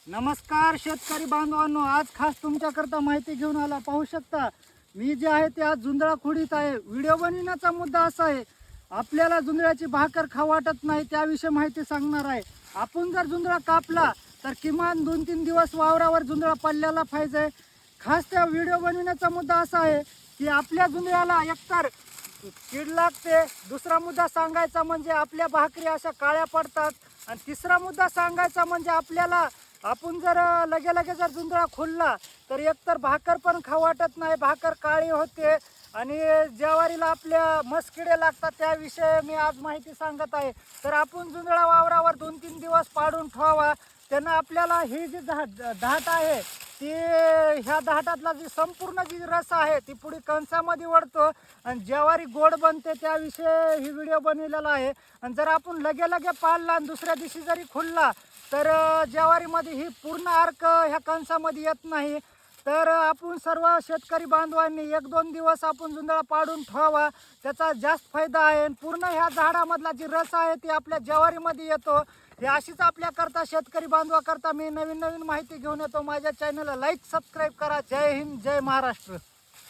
नमस्कार शेतकरी बांधवांनो, आज खास तुमच्याकरता माहिती घेऊन आला. पाहू शकता मी जे आहे ते आज जुंधळा खोडीत आहे. व्हिडिओ बनविण्याचा मुद्दा असा आहे, आपल्याला जुंधळ्याची भाकर खाऊ वाटत नाही त्याविषयी माहिती सांगणार आहे. आपण जर जुंधळा कापला तर किमान 2-3 दिवस वावरावर जुंधळा पडलेला पाहिजे. खास त्या व्हिडिओ बनविण्याचा मुद्दा असा आहे की आपल्या जुंधळ्याला एकतर कीड लागते, दुसरा मुद्दा सांगायचा म्हणजे आपल्या भाकरी अशा काळ्या पडतात, आणि तिसरा मुद्दा सांगायचा म्हणजे आपल्याला आपण जर लगे जर जुंधळा खोलला तर एकतर भाकर पण खाऊ वाटत नाही, भाकर काळी होते आणि ज्वारीला आपल्या मस्किडे लागतात. त्याविषयी मी आज माहिती सांगत आहे. तर आपण जुंधळा वावरावर 2-3 दिवस पाडून ठेवावा. त्यांना आपल्याला ही जी दाट आहे ती, ह्या दाटातला जी संपूर्ण जी रस आहे ती पुढे कणसामध्ये वळतो आणि ज्वारी गोड बनते. त्याविषयी ही व्हिडिओ बनवलेला आहे. आणि जर आपण लगे पाळला आणि दुसऱ्या दिवशी जरी खुलला तर ज्वारीमध्ये ही पूर्ण अर्क ह्या कणसामध्ये येत नाही. तर आपण सर्व शेतकरी बांधवांनी 1-2 दिवस आपण जुंधळा पाडून ठेवावा, त्याचा जास्त फायदा आहे. आणि पूर्ण ह्या झाडामधला जी रस आहे ती आपल्या ज्वारीमध्ये येतो. हे अशीच आपल्याकरता शेतकरी बांधवाकरता मी नवीन माहिती घेऊन येतो. माझ्या चॅनलला लाईक सबस्क्राईब करा. जय हिंद, जय महाराष्ट्र.